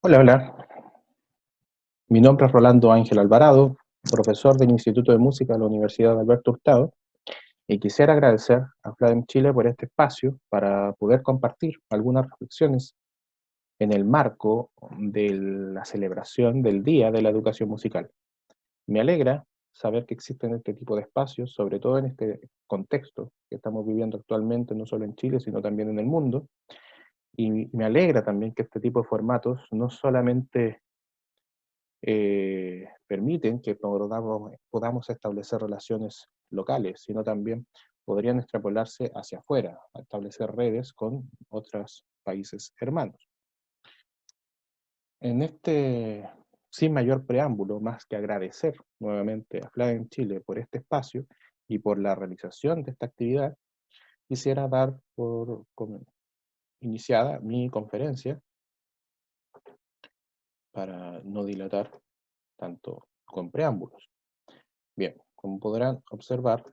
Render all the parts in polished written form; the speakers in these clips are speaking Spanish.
Hola, hola. Mi nombre es Rolando Ángel Alvarado, profesor del Instituto de Música de la Universidad de Alberto Hurtado, y quisiera agradecer a FLADEM Chile por este espacio para poder compartir algunas reflexiones en el marco de la celebración del Día de la Educación Musical. Me alegra saber que existen este tipo de espacios, sobre todo en este contexto que estamos viviendo actualmente, no solo en Chile, sino también en el mundo, y me alegra también que este tipo de formatos no solamente permiten que podamos establecer relaciones locales, sino también podrían extrapolarse hacia afuera, a establecer redes con otros países hermanos. En este, sin mayor preámbulo, más que agradecer nuevamente a FLA en Chile por este espacio y por la realización de esta actividad, quisiera dar por iniciada mi conferencia para no dilatar tanto con preámbulos. Bien, como podrán observar,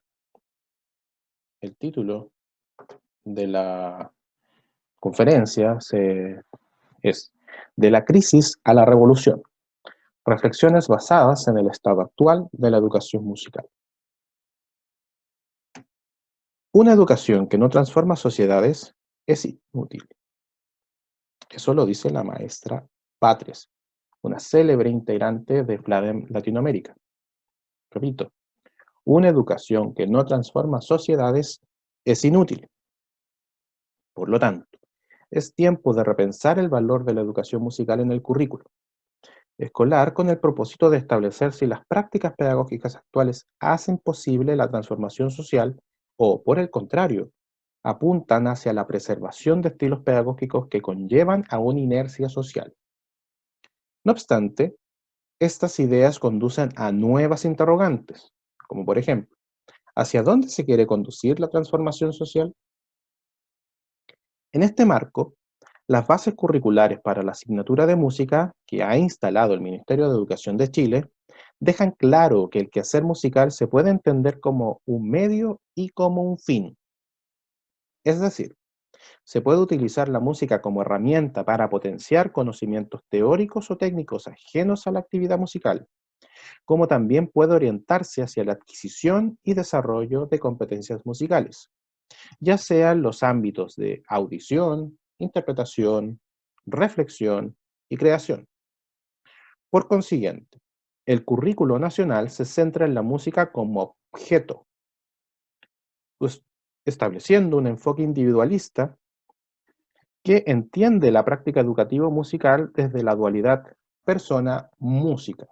el título de la conferencia es De la crisis a la revolución, reflexiones basadas en el estado actual de la educación musical. Una educación que no transforma sociedades es inútil. Eso lo dice la maestra Patres, una célebre integrante de FLADEM Latinoamérica. Repito, una educación que no transforma sociedades es inútil. Por lo tanto, es tiempo de repensar el valor de la educación musical en el currículo escolar con el propósito de establecer si las prácticas pedagógicas actuales hacen posible la transformación social o, por el contrario, apuntan hacia la preservación de estilos pedagógicos que conllevan a una inercia social. No obstante, estas ideas conducen a nuevas interrogantes, como por ejemplo, ¿hacia dónde se quiere conducir la transformación social? En este marco, las bases curriculares para la asignatura de música que ha instalado el Ministerio de Educación de Chile dejan claro que el quehacer musical se puede entender como un medio y como un fin. Es decir, se puede utilizar la música como herramienta para potenciar conocimientos teóricos o técnicos ajenos a la actividad musical, como también puede orientarse hacia la adquisición y desarrollo de competencias musicales, ya sean los ámbitos de audición, interpretación, reflexión y creación. Por consiguiente, el currículo nacional se centra en la música como objeto, pues, estableciendo un enfoque individualista que entiende la práctica educativa musical desde la dualidad persona-música,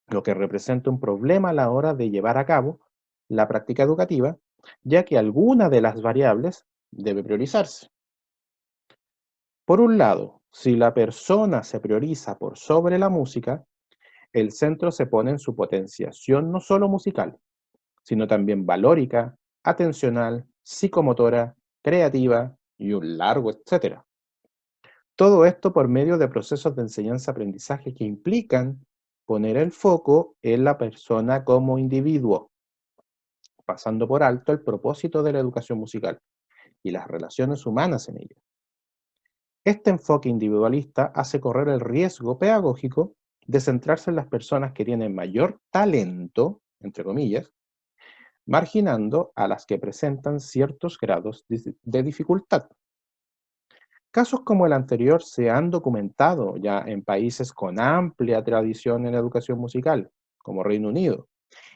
lo que representa un problema a la hora de llevar a cabo la práctica educativa, ya que alguna de las variables debe priorizarse. Por un lado, si la persona se prioriza por sobre la música, el centro se pone en su potenciación no solo musical, sino también valórica, atencional, psicomotora, creativa y un largo etcétera. Todo esto por medio de procesos de enseñanza-aprendizaje que implican poner el foco en la persona como individuo, pasando por alto el propósito de la educación musical y las relaciones humanas en ella. Este enfoque individualista hace correr el riesgo pedagógico de centrarse en las personas que tienen mayor talento, entre comillas, marginando a las que presentan ciertos grados de dificultad. Casos como el anterior se han documentado ya en países con amplia tradición en educación musical, como Reino Unido,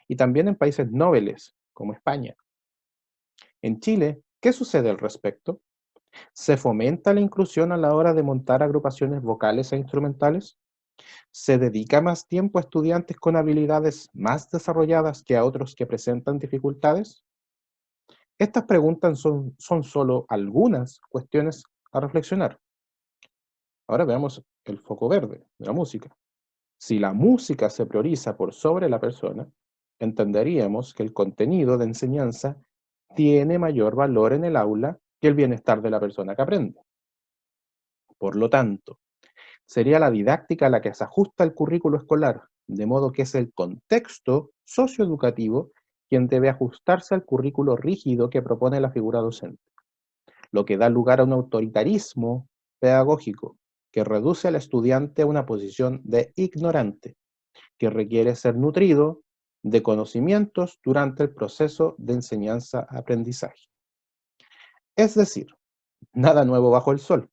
y también en países nobles, como España. En Chile, ¿qué sucede al respecto? ¿Se fomenta la inclusión a la hora de montar agrupaciones vocales e instrumentales? ¿Se dedica más tiempo a estudiantes con habilidades más desarrolladas que a otros que presentan dificultades? Estas preguntas son solo algunas cuestiones a reflexionar. Ahora veamos el foco verde de la música. Si la música se prioriza por sobre la persona, entenderíamos que el contenido de enseñanza tiene mayor valor en el aula que el bienestar de la persona que aprende. Por lo tanto, sería la didáctica la que se ajusta al currículo escolar, de modo que es el contexto socioeducativo quien debe ajustarse al currículo rígido que propone la figura docente, lo que da lugar a un autoritarismo pedagógico, que reduce al estudiante a una posición de ignorante, que requiere ser nutrido de conocimientos durante el proceso de enseñanza-aprendizaje. Es decir, nada nuevo bajo el sol,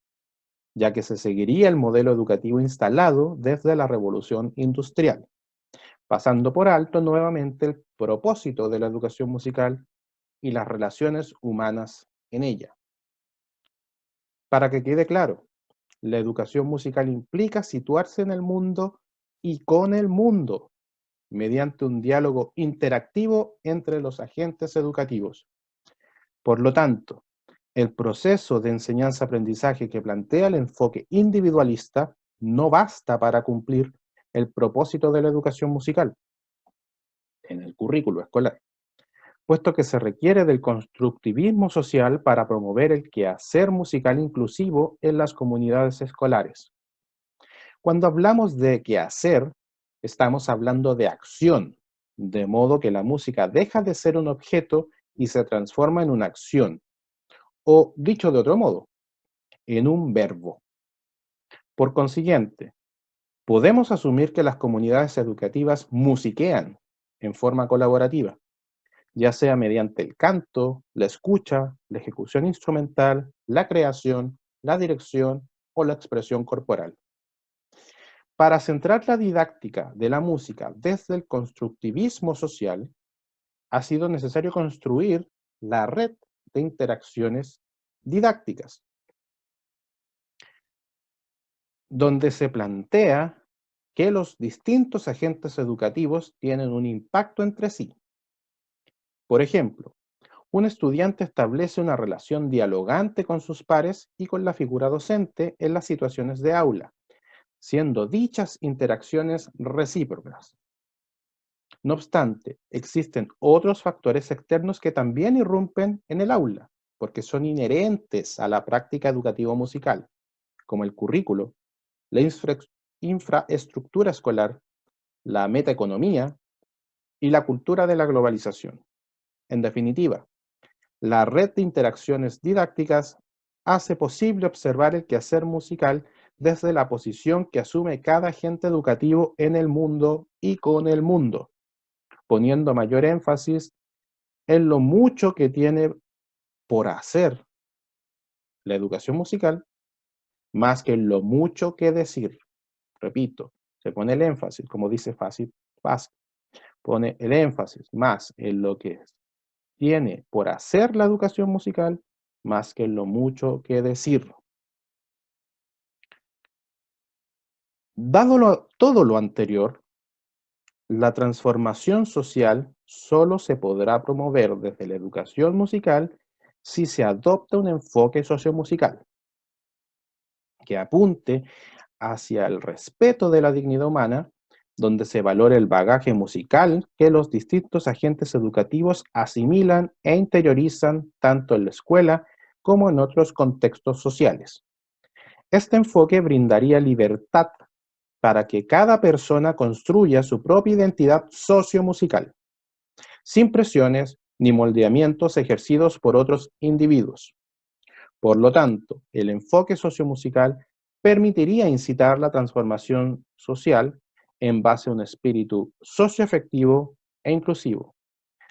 ya que se seguiría el modelo educativo instalado desde la Revolución Industrial, pasando por alto nuevamente el propósito de la educación musical y las relaciones humanas en ella. Para que quede claro, la educación musical implica situarse en el mundo y con el mundo, mediante un diálogo interactivo entre los agentes educativos. Por lo tanto, el proceso de enseñanza-aprendizaje que plantea el enfoque individualista no basta para cumplir el propósito de la educación musical en el currículo escolar, puesto que se requiere del constructivismo social para promover el quehacer musical inclusivo en las comunidades escolares. Cuando hablamos de quehacer, estamos hablando de acción, de modo que la música deja de ser un objeto y se transforma en una acción, o dicho de otro modo, en un verbo. Por consiguiente, podemos asumir que las comunidades educativas musiquean en forma colaborativa, ya sea mediante el canto, la escucha, la ejecución instrumental, la creación, la dirección o la expresión corporal. Para centrar la didáctica de la música desde el constructivismo social, ha sido necesario construir la red de interacciones didácticas, donde se plantea que los distintos agentes educativos tienen un impacto entre sí. Por ejemplo, un estudiante establece una relación dialogante con sus pares y con la figura docente en las situaciones de aula, siendo dichas interacciones recíprocas. No obstante, existen otros factores externos que también irrumpen en el aula, porque son inherentes a la práctica educativa musical, como el currículo, la infraestructura escolar, la metaeconomía y la cultura de la globalización. En definitiva, la red de interacciones didácticas hace posible observar el quehacer musical desde la posición que asume cada agente educativo en el mundo y con el mundo, poniendo mayor énfasis en lo mucho que tiene por hacer la educación musical, más que en lo mucho que decir. Repito, se pone el énfasis, como dice fácil, pone el énfasis más en lo que tiene por hacer la educación musical, más que en lo mucho que decir. Todo lo anterior, la transformación social solo se podrá promover desde la educación musical si se adopta un enfoque sociomusical que apunte hacia el respeto de la dignidad humana, donde se valore el bagaje musical que los distintos agentes educativos asimilan e interiorizan tanto en la escuela como en otros contextos sociales. Este enfoque brindaría libertad para que cada persona construya su propia identidad sociomusical, sin presiones ni moldeamientos ejercidos por otros individuos. Por lo tanto, el enfoque sociomusical permitiría incitar la transformación social en base a un espíritu socioafectivo e inclusivo,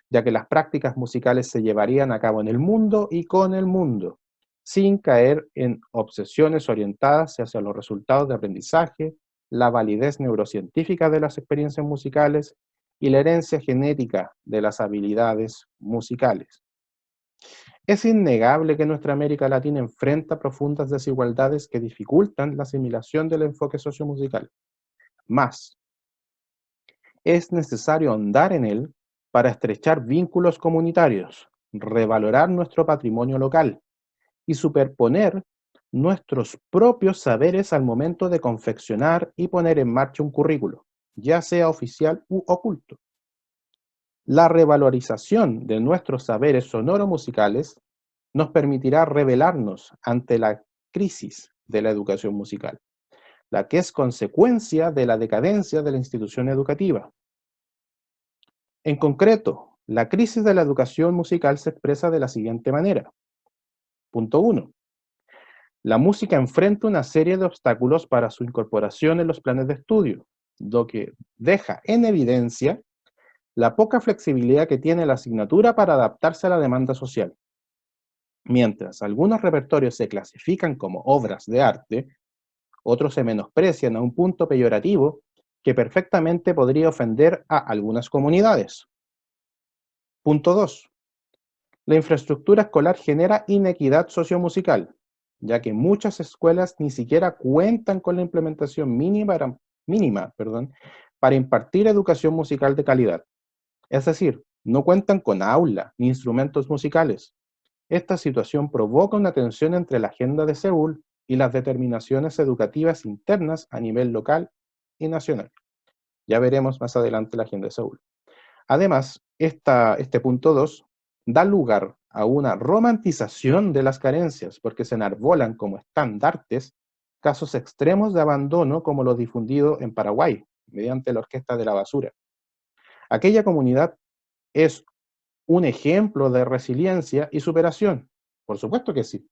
ya que las prácticas musicales se llevarían a cabo en el mundo y con el mundo, sin caer en obsesiones orientadas hacia los resultados de aprendizaje, la validez neurocientífica de las experiencias musicales y la herencia genética de las habilidades musicales. Es innegable que nuestra América Latina enfrenta profundas desigualdades que dificultan la asimilación del enfoque sociomusical. Más, es necesario ahondar en él para estrechar vínculos comunitarios, revalorar nuestro patrimonio local y superponer nuestros propios saberes al momento de confeccionar y poner en marcha un currículo, ya sea oficial u oculto. La revalorización de nuestros saberes sonoro-musicales nos permitirá revelarnos ante la crisis de la educación musical, la que es consecuencia de la decadencia de la institución educativa. En concreto, la crisis de la educación musical se expresa de la siguiente manera. Punto 1. La música enfrenta una serie de obstáculos para su incorporación en los planes de estudio, lo que deja en evidencia la poca flexibilidad que tiene la asignatura para adaptarse a la demanda social. Mientras algunos repertorios se clasifican como obras de arte, otros se menosprecian a un punto peyorativo que perfectamente podría ofender a algunas comunidades. Punto 2. La infraestructura escolar genera inequidad sociomusical, ya que muchas escuelas ni siquiera cuentan con la implementación mínima, para impartir educación musical de calidad. Es decir, no cuentan con aula ni instrumentos musicales. Esta situación provoca una tensión entre la agenda de Seúl y las determinaciones educativas internas a nivel local y nacional. Ya veremos más adelante la agenda de Seúl. Además, este punto 2 da lugar a una romantización de las carencias, porque se enarbolan como estandartes casos extremos de abandono como los difundidos en Paraguay, mediante la Orquesta de la Basura. Aquella comunidad es un ejemplo de resiliencia y superación. Por supuesto que sí.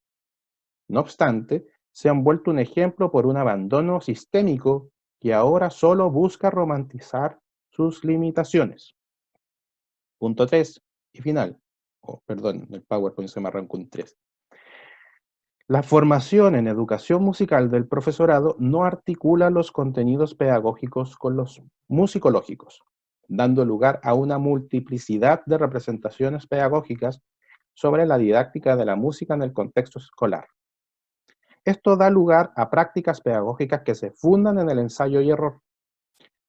No obstante, se han vuelto un ejemplo por un abandono sistémico que ahora solo busca romantizar sus limitaciones. Punto 3 y final. Perdón, el PowerPoint se me arrancó un 3. La formación en educación musical del profesorado no articula los contenidos pedagógicos con los musicológicos, dando lugar a una multiplicidad de representaciones pedagógicas sobre la didáctica de la música en el contexto escolar. Esto da lugar a prácticas pedagógicas que se fundan en el ensayo y error,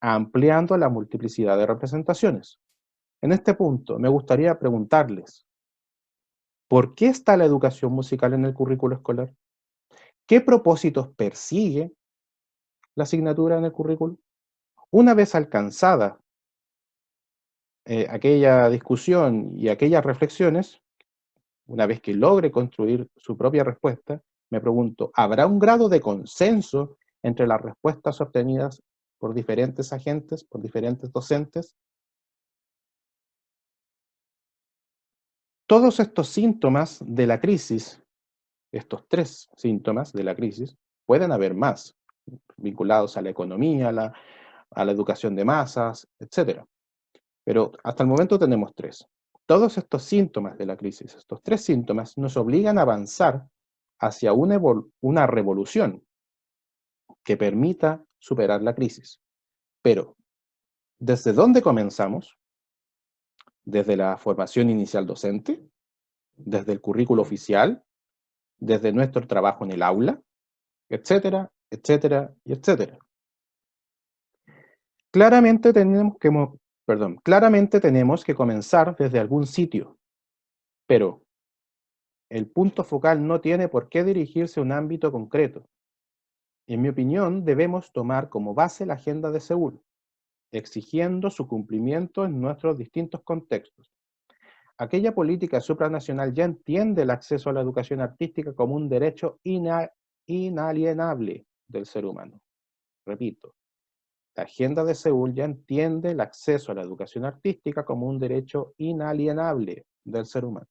ampliando la multiplicidad de representaciones. En este punto, me gustaría preguntarles, ¿por qué está la educación musical en el currículo escolar? ¿Qué propósitos persigue la asignatura en el currículo? Una vez alcanzada aquella discusión y aquellas reflexiones, una vez que logre construir su propia respuesta, me pregunto, ¿habrá un grado de consenso entre las respuestas obtenidas por diferentes agentes, por diferentes docentes? Todos estos síntomas de la crisis, estos tres síntomas de la crisis, pueden haber más, vinculados a la economía, a la educación de masas, etcétera. Pero hasta el momento tenemos tres. Todos estos síntomas de la crisis, estos tres síntomas, nos obligan a avanzar hacia una revolución que permita superar la crisis. Pero, ¿desde dónde comenzamos? ¿Desde la formación inicial docente? ¿Desde el currículo oficial? ¿Desde nuestro trabajo en el aula? Etcétera, etcétera y etcétera. Claramente tenemos que comenzar desde algún sitio, pero el punto focal no tiene por qué dirigirse a un ámbito concreto. En mi opinión, debemos tomar como base la agenda de Seúl, exigiendo su cumplimiento en nuestros distintos contextos. Aquella política supranacional ya entiende el acceso a la educación artística como un derecho inalienable del ser humano. Repito, la agenda de Seúl ya entiende el acceso a la educación artística como un derecho inalienable del ser humano,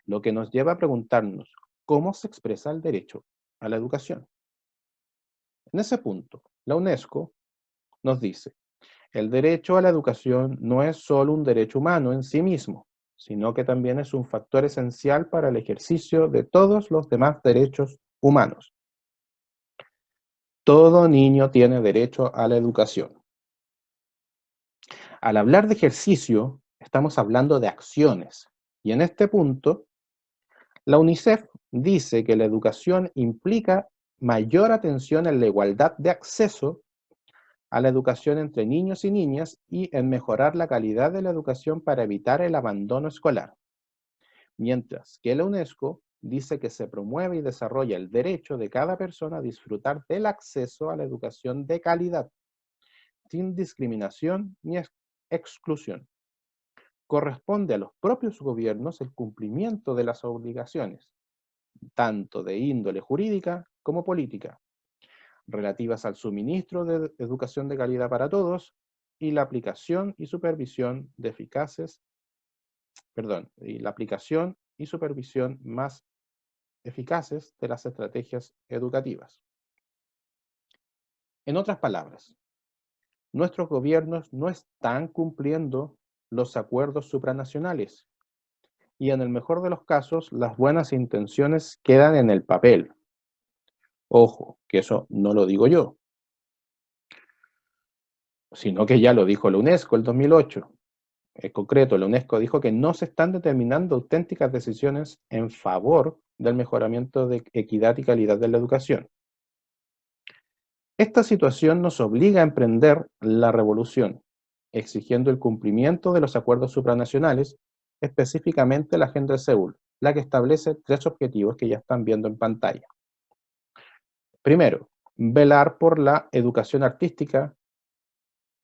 lo que nos lleva a preguntarnos cómo se expresa el derecho a la educación. En ese punto, la UNESCO nos dice, el derecho a la educación no es solo un derecho humano en sí mismo, sino que también es un factor esencial para el ejercicio de todos los demás derechos humanos. Todo niño tiene derecho a la educación. Al hablar de ejercicio, estamos hablando de acciones. Y en este punto, la UNICEF dice que la educación implica mayor atención en la igualdad de acceso a la educación entre niños y niñas y en mejorar la calidad de la educación para evitar el abandono escolar. Mientras que la UNESCO dice que se promueve y desarrolla el derecho de cada persona a disfrutar del acceso a la educación de calidad, sin discriminación ni exclusión. Corresponde a los propios gobiernos el cumplimiento de las obligaciones, tanto de índole jurídica como política, relativas al suministro de educación de calidad para todos y la aplicación y supervisión de y la aplicación y supervisión más eficaces de las estrategias educativas. En otras palabras, nuestros gobiernos no están cumpliendo los acuerdos supranacionales y en el mejor de los casos las buenas intenciones quedan en el papel. Ojo, que eso no lo digo yo, sino que ya lo dijo la UNESCO el 2008. En concreto, la UNESCO dijo que no se están determinando auténticas decisiones en favor del mejoramiento de equidad y calidad de la educación. Esta situación nos obliga a emprender la revolución, exigiendo el cumplimiento de los acuerdos supranacionales, específicamente la Agenda de Seúl, la que establece 3 objetivos que ya están viendo en pantalla. Primero, velar por la educación artística,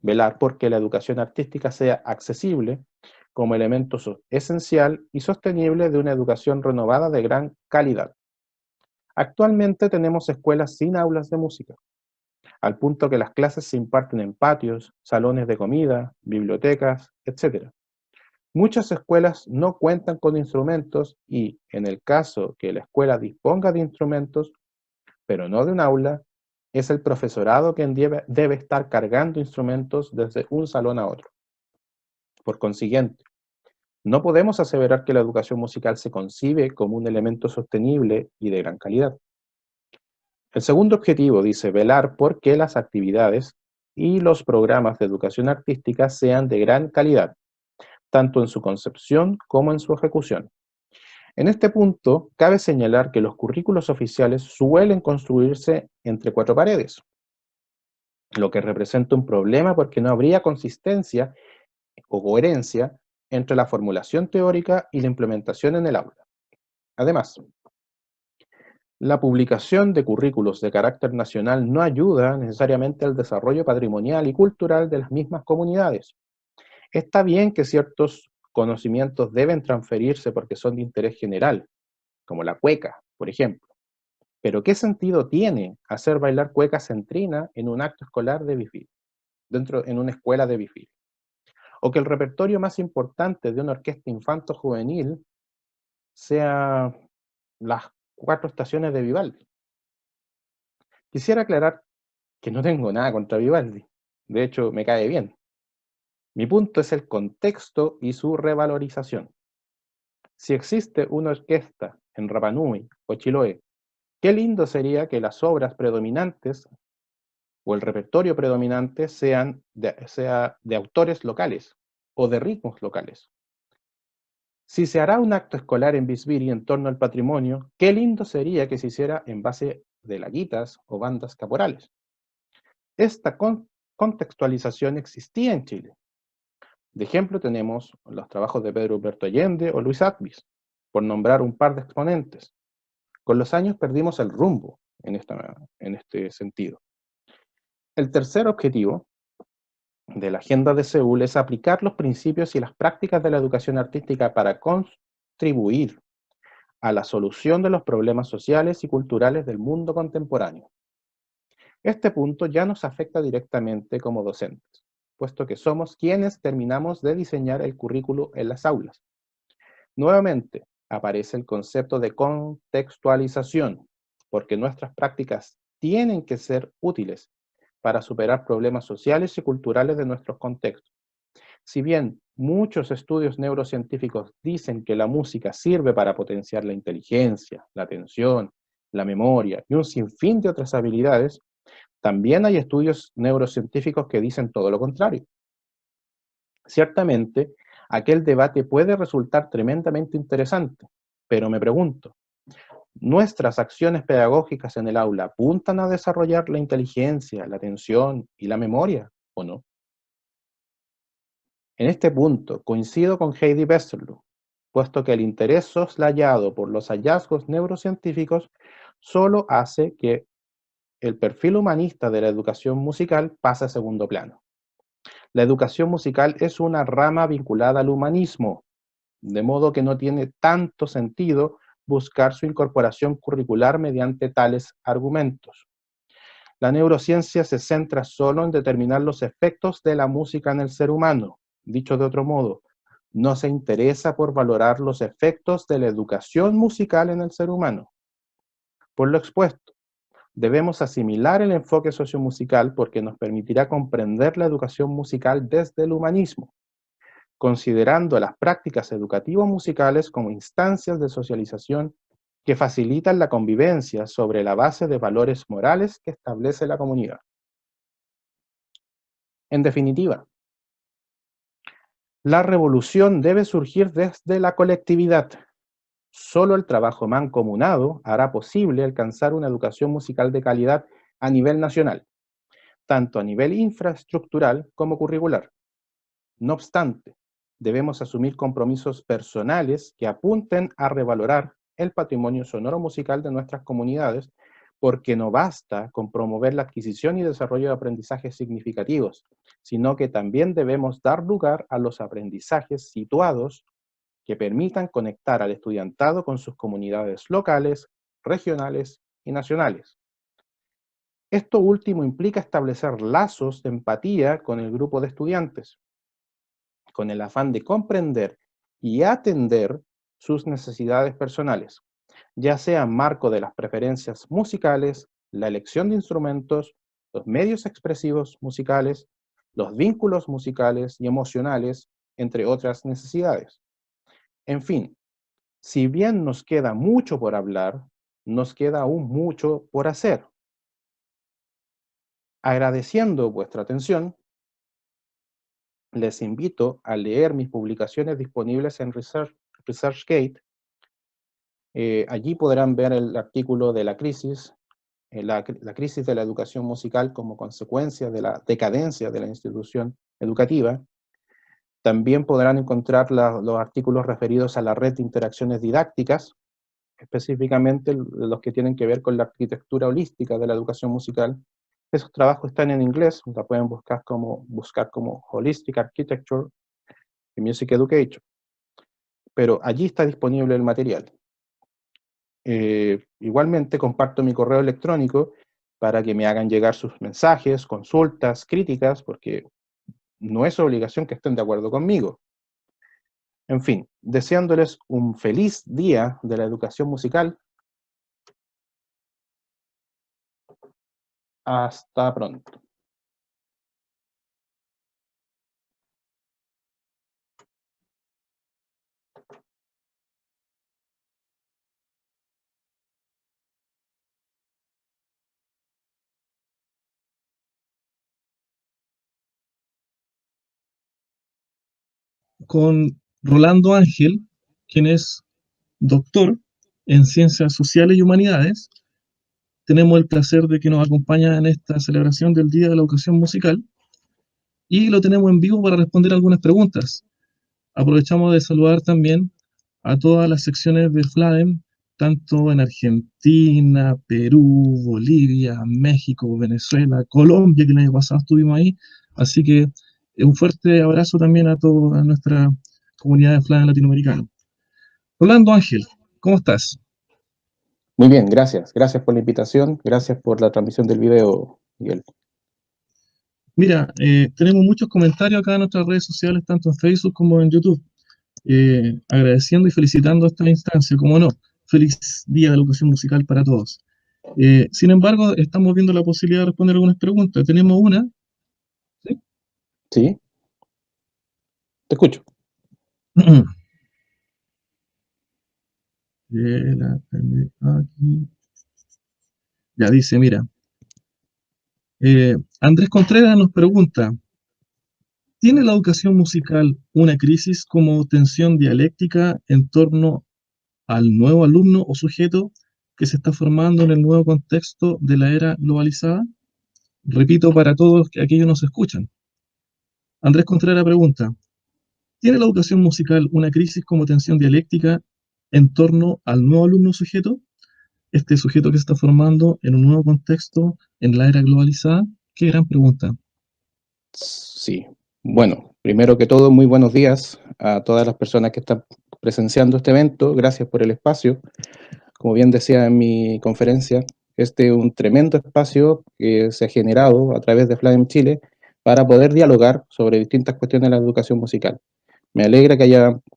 velar porque la educación artística sea accesible como elemento esencial y sostenible de una educación renovada de gran calidad. Actualmente tenemos escuelas sin aulas de música, al punto que las clases se imparten en patios, salones de comida, bibliotecas, etc. Muchas escuelas no cuentan con instrumentos y, en el caso que la escuela disponga de instrumentos, pero no de un aula, es el profesorado quien debe estar cargando instrumentos desde un salón a otro. Por consiguiente, no podemos aseverar que la educación musical se concibe como un elemento sostenible y de gran calidad. El segundo objetivo dice velar por que las actividades y los programas de educación artística sean de gran calidad, tanto en su concepción como en su ejecución. En este punto, cabe señalar que los currículos oficiales suelen construirse entre 4 paredes, lo que representa un problema porque no habría consistencia o coherencia entre la formulación teórica y la implementación en el aula. Además, la publicación de currículos de carácter nacional no ayuda necesariamente al desarrollo patrimonial y cultural de las mismas comunidades. Está bien que ciertos conocimientos deben transferirse porque son de interés general, como la cueca, por ejemplo. Pero ¿qué sentido tiene hacer bailar cueca centrina en un acto escolar de Bifil, en una escuela de Bifil? O que el repertorio más importante de una orquesta infanto-juvenil sea las 4 estaciones de Vivaldi. Quisiera aclarar que no tengo nada contra Vivaldi. De hecho, me cae bien. Mi punto es el contexto y su revalorización. Si existe una orquesta en Rapa Nui o Chiloé, qué lindo sería que las obras predominantes o el repertorio predominante sea de autores locales o de ritmos locales. Si se hará un acto escolar en Bisbiri en torno al patrimonio, qué lindo sería que se hiciera en base de laguitas o bandas caporales. Esta contextualización existía en Chile. De ejemplo tenemos los trabajos de Pedro Humberto Allende o Luis Atvis, por nombrar un par de exponentes. Con los años perdimos el rumbo en este sentido. El tercer objetivo de la Agenda de Seúl es aplicar los principios y las prácticas de la educación artística para contribuir a la solución de los problemas sociales y culturales del mundo contemporáneo. Este punto ya nos afecta directamente como docentes, puesto que somos quienes terminamos de diseñar el currículo en las aulas. Nuevamente, aparece el concepto de contextualización, porque nuestras prácticas tienen que ser útiles para superar problemas sociales y culturales de nuestros contextos. Si bien muchos estudios neurocientíficos dicen que la música sirve para potenciar la inteligencia, la atención, la memoria y un sinfín de otras habilidades, también hay estudios neurocientíficos que dicen todo lo contrario. Ciertamente, aquel debate puede resultar tremendamente interesante, pero me pregunto, ¿nuestras acciones pedagógicas en el aula apuntan a desarrollar la inteligencia, la atención y la memoria o no? En este punto coincido con Heidi Westerlo, puesto que el interés soslayado por los hallazgos neurocientíficos solo hace que el perfil humanista de la educación musical pase a segundo plano. La educación musical es una rama vinculada al humanismo, de modo que no tiene tanto sentido buscar su incorporación curricular mediante tales argumentos. La neurociencia se centra solo en determinar los efectos de la música en el ser humano. Dicho de otro modo, no se interesa por valorar los efectos de la educación musical en el ser humano. Por lo expuesto, debemos asimilar el enfoque sociomusical porque nos permitirá comprender la educación musical desde el humanismo, considerando las prácticas educativas musicales como instancias de socialización que facilitan la convivencia sobre la base de valores morales que establece la comunidad. En definitiva, la revolución debe surgir desde la colectividad. Solo el trabajo mancomunado hará posible alcanzar una educación musical de calidad a nivel nacional, tanto a nivel infraestructural como curricular. No obstante, debemos asumir compromisos personales que apunten a revalorar el patrimonio sonoro musical de nuestras comunidades, porque no basta con promover la adquisición y desarrollo de aprendizajes significativos, sino que también debemos dar lugar a los aprendizajes situados que permitan conectar al estudiantado con sus comunidades locales, regionales y nacionales. Esto último implica establecer lazos de empatía con el grupo de estudiantes, con el afán de comprender y atender sus necesidades personales, ya sea en marco de las preferencias musicales, la elección de instrumentos, los medios expresivos musicales, los vínculos musicales y emocionales, entre otras necesidades. En fin, si bien nos queda mucho por hablar, nos queda aún mucho por hacer. Agradeciendo vuestra atención, les invito a leer mis publicaciones disponibles en ResearchGate. Allí podrán ver el artículo de la crisis, la crisis de la educación musical como consecuencia de la decadencia de la institución educativa. También podrán encontrar los artículos referidos a la red de interacciones didácticas, específicamente los que tienen que ver con la arquitectura holística de la educación musical. Esos trabajos están en inglés, la pueden buscar como Holistic Architecture in Music Education, pero allí está disponible el material. Igualmente comparto mi correo electrónico para que me hagan llegar sus mensajes, consultas, críticas, porque no es obligación que estén de acuerdo conmigo. En fin, deseándoles un feliz día de la educación musical. Hasta pronto. Con Rolando Ángel, quien es doctor en Ciencias Sociales y Humanidades. Tenemos el placer de que nos acompaña en esta celebración del Día de la Educación Musical y lo tenemos en vivo para responder algunas preguntas. Aprovechamos de saludar también a todas las secciones de FLADEM, tanto en Argentina, Perú, Bolivia, México, Venezuela, Colombia, que el año pasado estuvimos ahí. Así que un fuerte abrazo también a toda nuestra comunidad de FLADEM latinoamericana. Rolando Ángel, ¿cómo estás? Muy bien, gracias. Gracias por la invitación, gracias por la transmisión del video, Miguel. Mira, tenemos muchos comentarios acá en nuestras redes sociales, tanto en Facebook como en YouTube, agradeciendo y felicitando esta instancia, como no, feliz día de la educación musical para todos. Sin embargo, estamos viendo la posibilidad de responder algunas preguntas. Tenemos una. ¿Sí? ¿Sí? Te escucho. Aquí. Ya dice, mira, Andrés Contreras nos pregunta, ¿tiene la educación musical una crisis como tensión dialéctica en torno al nuevo alumno o sujeto que se está formando en el nuevo contexto de la era globalizada? Repito para todos aquellos que nos escuchan. Andrés Contreras pregunta, ¿tiene la educación musical una crisis como tensión dialéctica en torno al nuevo alumno sujeto? Este sujeto que se está formando en un nuevo contexto en la era globalizada. Qué gran pregunta. Sí. Bueno, primero que todo, muy buenos días a todas las personas que están presenciando este evento. Gracias por el espacio. Como bien decía en mi conferencia, este es un tremendo espacio que se ha generado a través de FLADEM Chile para poder dialogar sobre distintas cuestiones de la educación musical. Me alegra que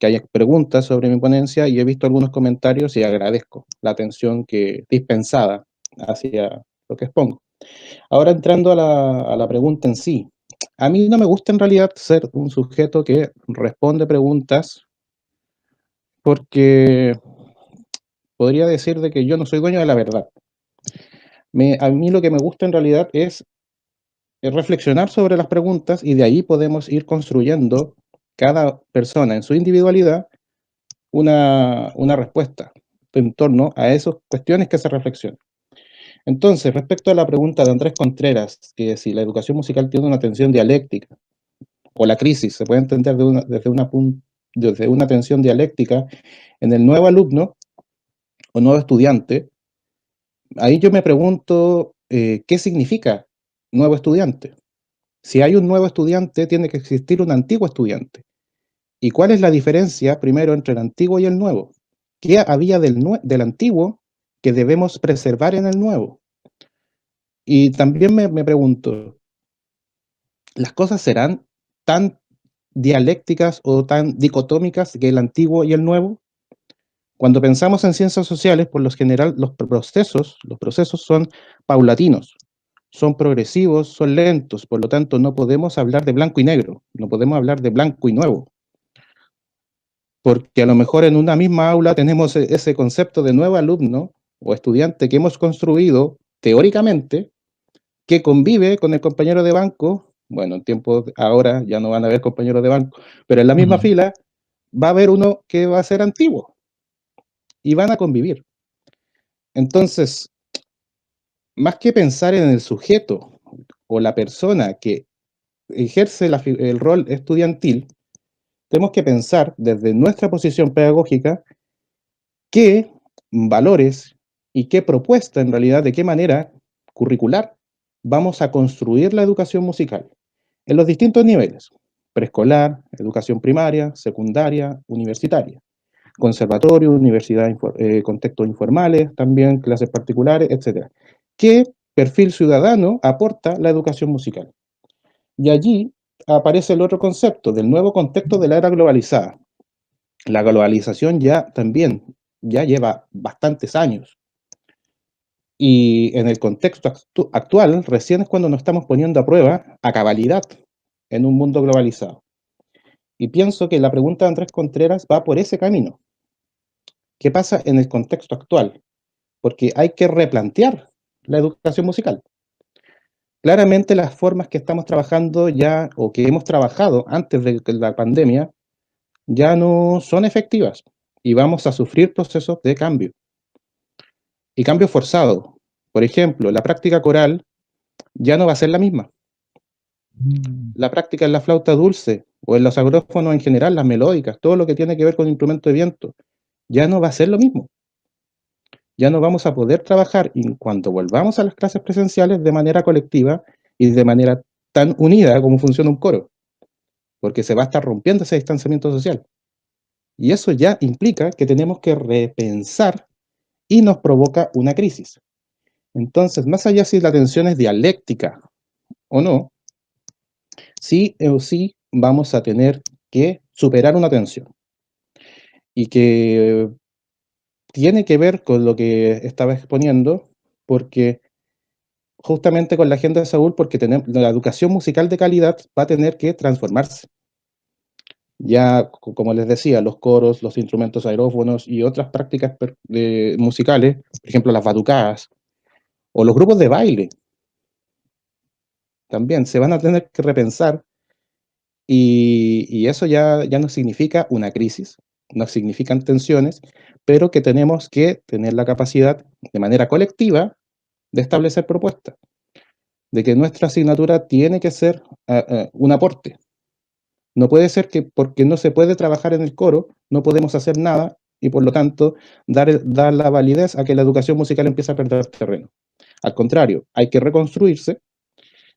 haya preguntas sobre mi ponencia y he visto algunos comentarios y agradezco la atención dispensada hacia lo que expongo. Ahora entrando a la pregunta en sí. A mí no me gusta en realidad ser un sujeto que responde preguntas porque podría decir de que yo no soy dueño de la verdad. A mí lo que me gusta en realidad es reflexionar sobre las preguntas y de ahí podemos ir construyendo cada persona en su individualidad una respuesta en torno a esas cuestiones que se reflexionan. Entonces, respecto a la pregunta de Andrés Contreras, que si la educación musical tiene una tensión dialéctica, o la crisis se puede entender desde una tensión dialéctica en el nuevo alumno o nuevo estudiante, ahí yo me pregunto, ¿qué significa nuevo estudiante? Si hay un nuevo estudiante, tiene que existir un antiguo estudiante. ¿Y cuál es la diferencia primero entre el antiguo y el nuevo? ¿Qué había del antiguo que debemos preservar en el nuevo? Y también me pregunto, ¿las cosas serán tan dialécticas o tan dicotómicas que el antiguo y el nuevo? Cuando pensamos en ciencias sociales, por lo general los procesos son paulatinos, son progresivos, son lentos, por lo tanto no podemos hablar de blanco y negro, no podemos hablar de blanco y nuevo, porque a lo mejor en una misma aula tenemos ese concepto de nuevo alumno o estudiante que hemos construido teóricamente, que convive con el compañero de banco. Bueno, en tiempos ahora ya no van a haber compañeros de banco, pero en la misma fila va a haber uno que va a ser antiguo y van a convivir. Entonces, más que pensar en el sujeto o la persona que ejerce el rol estudiantil, tenemos que pensar desde nuestra posición pedagógica qué valores y qué propuesta en realidad, de qué manera curricular vamos a construir la educación musical en los distintos niveles: preescolar, educación primaria, secundaria, universitaria, conservatorio, universidad, contextos informales, también clases particulares, etcétera. ¿Qué perfil ciudadano aporta la educación musical? Y allí aparece el otro concepto del nuevo contexto de la era globalizada. La globalización ya lleva bastantes años. Y en el contexto actual, recién es cuando nos estamos poniendo a prueba a cabalidad en un mundo globalizado. Y pienso que la pregunta de Andrés Contreras va por ese camino. ¿Qué pasa en el contexto actual? Porque hay que replantear la educación musical. Claramente las formas que estamos trabajando ya, o que hemos trabajado antes de la pandemia, ya no son efectivas y vamos a sufrir procesos de cambio. Y cambio forzado. Por ejemplo, la práctica coral ya no va a ser la misma. La práctica en la flauta dulce o en los agrófonos en general, las melódicas, todo lo que tiene que ver con instrumento de viento, ya no va a ser lo mismo. Ya no vamos a poder trabajar, y cuando volvamos a las clases presenciales, de manera colectiva y de manera tan unida como funciona un coro, porque se va a estar rompiendo ese distanciamiento social. Y eso ya implica que tenemos que repensar y nos provoca una crisis. Entonces, más allá si la tensión es dialéctica o no, sí o sí vamos a tener que superar una tensión. Y que tiene que ver con lo que estaba exponiendo, porque justamente con la agenda de Saúl, porque la educación musical de calidad va a tener que transformarse. Ya, como les decía, los coros, los instrumentos aerófonos y otras prácticas musicales, por ejemplo, las batucadas, o los grupos de baile, también se van a tener que repensar, y eso ya no significa una crisis, no significan tensiones, pero que tenemos que tener la capacidad, de manera colectiva, de establecer propuestas, de que nuestra asignatura tiene que ser un aporte. No puede ser que porque no se puede trabajar en el coro, no podemos hacer nada y por lo tanto dar la validez a que la educación musical empiece a perder terreno. Al contrario, hay que reconstruirse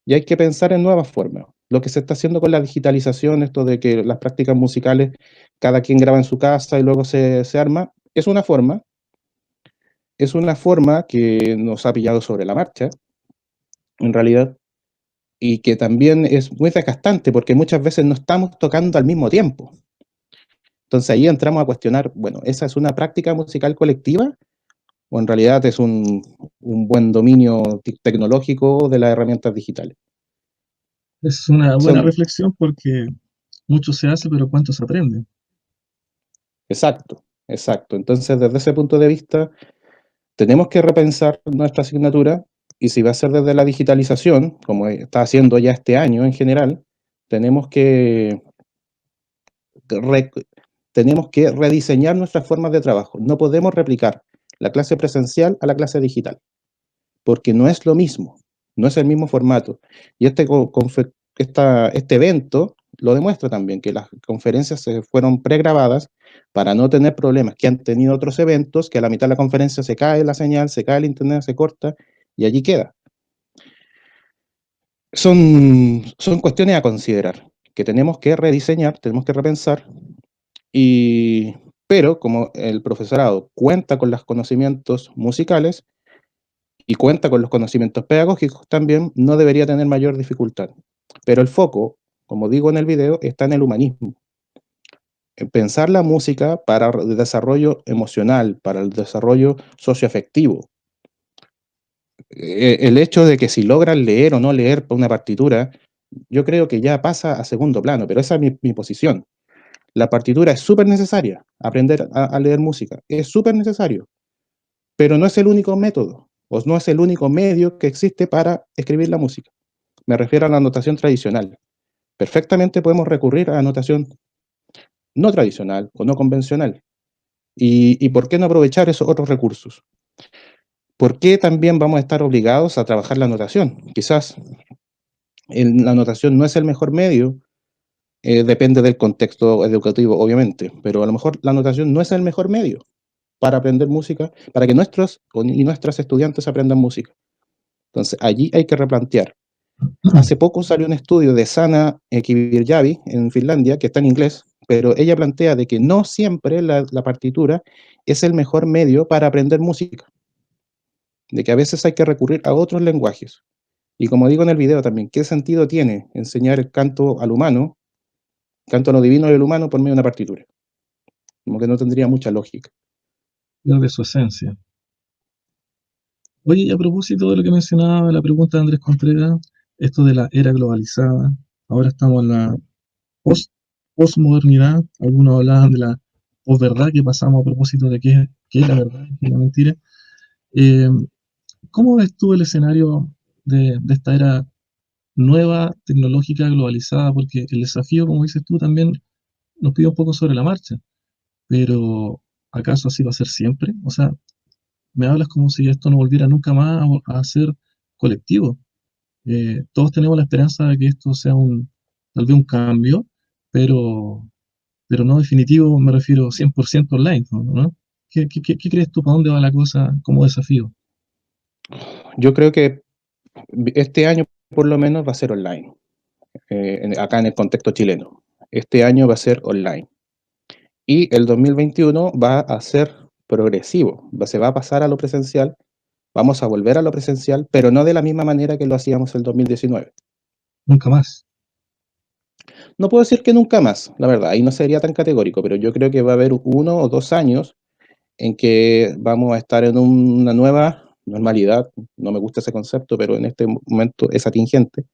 y hay que pensar en nuevas formas. Lo que se está haciendo con la digitalización, esto de que las prácticas musicales, cada quien graba en su casa y luego se arma, es una forma que nos ha pillado sobre la marcha, en realidad, y que también es muy desgastante porque muchas veces no estamos tocando al mismo tiempo. Entonces ahí entramos a cuestionar, bueno, ¿esa es una práctica musical colectiva o en realidad es un buen dominio tecnológico de las herramientas digitales? Es una buena Son, reflexión porque mucho se hace, pero cuánto se aprende. exacto, exacto. Entonces desde ese punto de vista tenemos que repensar nuestra asignatura y si va a ser desde la digitalización, como está haciendo ya este año en general, tenemos que, re- tenemos que rediseñar nuestras formas de trabajo. No podemos replicar la clase presencial a la clase digital, porque no es lo mismo, no es el mismo formato. Y este evento lo demuestra también, que las conferencias se fueron pregrabadas para no tener problemas que han tenido otros eventos, que a la mitad de la conferencia se cae la señal, se cae el internet, se corta y allí queda. Son cuestiones a considerar, que tenemos que rediseñar, tenemos que repensar, pero como el profesorado cuenta con los conocimientos musicales y cuenta con los conocimientos pedagógicos también, no debería tener mayor dificultad. Pero el foco, como digo en el video, está en el humanismo. En pensar la música para el desarrollo emocional, para el desarrollo socioafectivo. El hecho de que si logran leer o no leer una partitura, yo creo que ya pasa a segundo plano, pero esa es mi posición. La partitura es súper necesaria, aprender a leer música, es súper necesario, pero no es el único método, o no es el único medio que existe para escribir la música. Me refiero a la notación tradicional. Perfectamente podemos recurrir a la notación no tradicional o no convencional. ¿Y por qué no aprovechar esos otros recursos? ¿Por qué también vamos a estar obligados a trabajar la notación? Quizás la notación no es el mejor medio, depende del contexto educativo, obviamente, pero a lo mejor la notación no es el mejor medio para aprender música, para que nuestros y nuestras estudiantes aprendan música. Entonces, allí hay que replantear. Hace poco salió un estudio de Sana Kivirjavi en Finlandia, que está en inglés, pero ella plantea de que no siempre la partitura es el mejor medio para aprender música, de que a veces hay que recurrir a otros lenguajes. Y como digo en el video también, ¿qué sentido tiene enseñar el canto al humano, canto a lo divino del humano por medio de una partitura? Como que no tendría mucha lógica. Pierde su esencia. Oye, y a propósito de lo que mencionaba la pregunta de Andrés Contreras, esto de la era globalizada, ahora estamos en la post posmodernidad, algunos hablaban de la posverdad que pasamos a propósito de qué es la verdad y qué es la mentira. Eh, ¿Cómo ves tú el escenario de esta era nueva, tecnológica, globalizada? Porque el desafío, como dices tú, también nos pide un poco sobre la marcha, pero ¿acaso así va a ser siempre? O sea, me hablas como si esto no volviera nunca más a ser colectivo. Todos tenemos la esperanza de que esto sea tal vez un cambio, pero, pero no definitivo, me refiero 100% online, ¿no? ¿Qué crees tú? ¿Para dónde va la cosa como desafío? Yo creo que este año por lo menos va a ser online, acá en el contexto chileno. Este año va a ser online. Y el 2021 va a ser progresivo, se va a pasar a lo presencial, vamos a volver a lo presencial, pero no de la misma manera que lo hacíamos el 2019. Nunca más. No puedo decir que nunca más, la verdad, ahí no sería tan categórico, pero yo creo que va a haber 1 o 2 años en que vamos a estar en una nueva normalidad, no me gusta ese concepto, pero en este momento es atingente,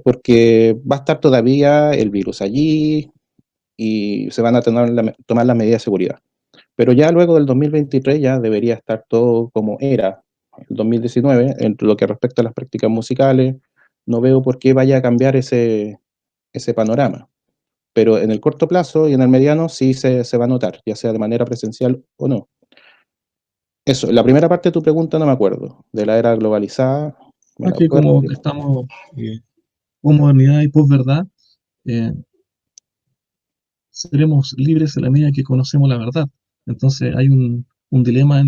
porque va a estar todavía el virus allí y se van a tomar las medidas de seguridad. Pero ya luego del 2023 ya debería estar todo como era el 2019, en lo que respecta a las prácticas musicales. No veo por qué vaya a cambiar ese panorama. Pero en el corto plazo y en el mediano sí se va a notar, ya sea de manera presencial o no. Eso, la primera parte de tu pregunta no me acuerdo. De la era globalizada, me Más la que acuerdo. como que estamos con modernidad y posverdad, eh, seremos libres en la medida que conocemos la verdad. Entonces hay un dilema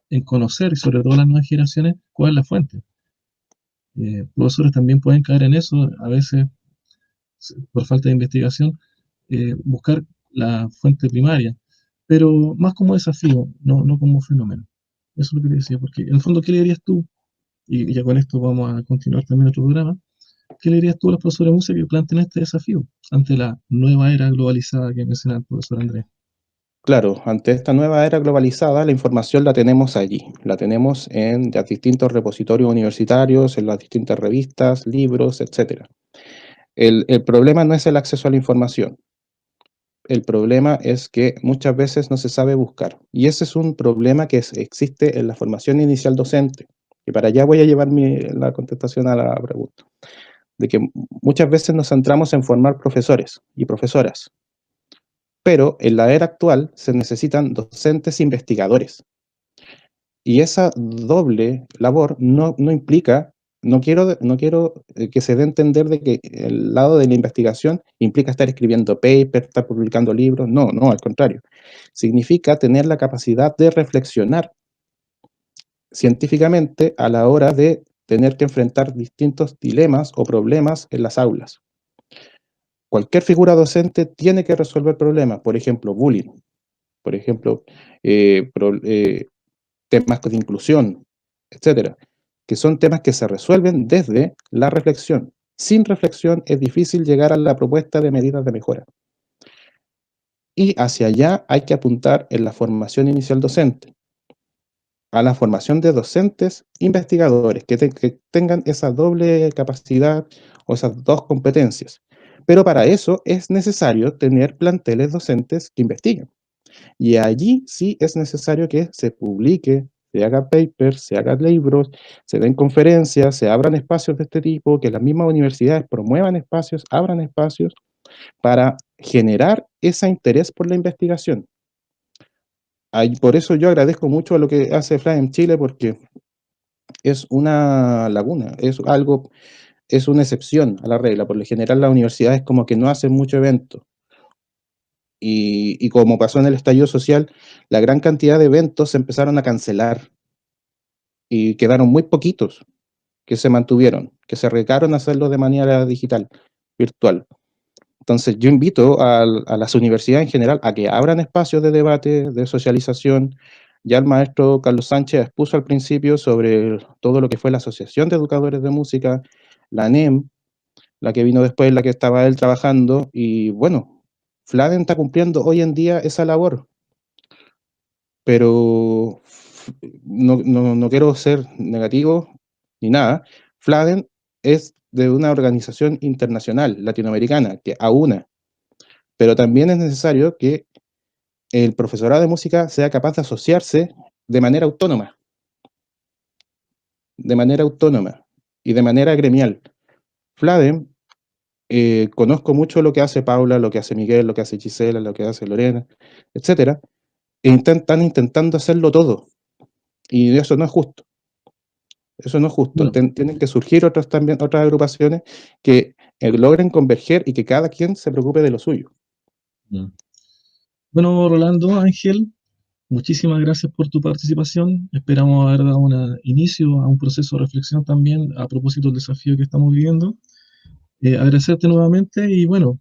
en conocer, y sobre todo las nuevas generaciones, cuál es la fuente. Profesores también pueden caer en eso, a veces por falta de investigación, buscar la fuente primaria, pero más como desafío, no como fenómeno. Eso es lo que te decía, porque en el fondo, ¿qué le dirías tú? Y ya con esto vamos a continuar también otro programa. ¿qué le dirías tú a los profesores de música que planteen este desafío ante la nueva era globalizada que menciona el profesor Andrés? Claro, ante esta nueva era globalizada, la información la tenemos allí, la tenemos en los distintos repositorios universitarios, en las distintas revistas, libros, etcétera. El problema no es el acceso a la información, el problema es que muchas veces no se sabe buscar, y ese es un problema que existe en la formación inicial docente, y para allá voy a llevar la contestación a la pregunta, de que muchas veces nos centramos en formar profesores y profesoras, pero en la era actual se necesitan docentes investigadores. Y esa doble labor no implica, no quiero que se dé a entender de que el lado de la investigación implica estar escribiendo papers, estar publicando libros. No, no, al contrario. Significa tener la capacidad de reflexionar científicamente a la hora de tener que enfrentar distintos dilemas o problemas en las aulas. Cualquier figura docente tiene que resolver problemas, por ejemplo, bullying, por ejemplo, eh, pro- eh, temas de inclusión, etcétera, que son temas que se resuelven desde la reflexión. Sin reflexión es difícil llegar a la propuesta de medidas de mejora. Y hacia allá hay que apuntar en la formación inicial docente, a la formación de docentes investigadores que tengan esa doble capacidad o esas dos competencias. Pero para eso es necesario tener planteles docentes que investiguen. Y allí sí es necesario que se publique, se haga papers, se hagan libros, se den conferencias, se abran espacios de este tipo, que las mismas universidades promuevan espacios, abran espacios para generar ese interés por la investigación. Por eso yo agradezco mucho a lo que hace FLA en Chile, porque es una laguna, es una excepción a la regla. Por lo general las universidades como que no hacen mucho evento. Y como pasó en el estallido social, la gran cantidad de eventos se empezaron a cancelar y quedaron muy poquitos que se mantuvieron, que se arriesgaron a hacerlo de manera digital, virtual. Entonces yo invito a las universidades en general a que abran espacios de debate, de socialización. Ya el maestro Carlos Sánchez expuso al principio sobre todo lo que fue la Asociación de Educadores de Música, la ANEM, la que vino después, la que estaba él trabajando, y bueno, Fladen está cumpliendo hoy en día esa labor, pero no quiero ser negativo ni nada. Fladen es de una organización internacional, latinoamericana, que aúna, pero también es necesario que el profesorado de música sea capaz de asociarse de manera autónoma, de manera autónoma y de manera gremial. Fladen, conozco mucho lo que hace Paula, lo que hace Miguel, lo que hace Gisela, lo que hace Lorena, etcétera, e están intentando hacerlo todo, y eso no es justo. Eso no es justo. Bueno, Tienen que surgir otras agrupaciones que logren converger y que cada quien se preocupe de lo suyo. mm. Bueno, Rolando, Ángel, muchísimas gracias por tu participación. Esperamos haber dado un inicio a un proceso de reflexión también a propósito del desafío que estamos viviendo. Agradecerte nuevamente y bueno,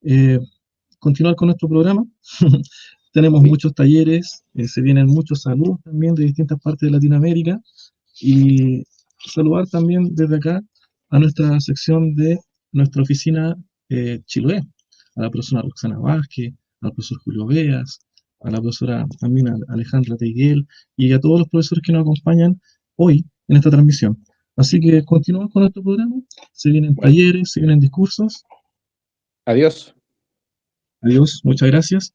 eh, continuar con nuestro programa. Tenemos Sí, muchos talleres, se vienen muchos saludos también de distintas partes de Latinoamérica y saludar también desde acá a nuestra sección de nuestra oficina Chiloé, a la profesora Roxana Vázquez, al profesor Julio Veas, a la profesora también Alejandra Teiguel y a todos los profesores que nos acompañan hoy en esta transmisión. Así que continuamos con nuestro programa, se vienen bueno, talleres, se vienen discursos. adiós. Adiós, muchas gracias.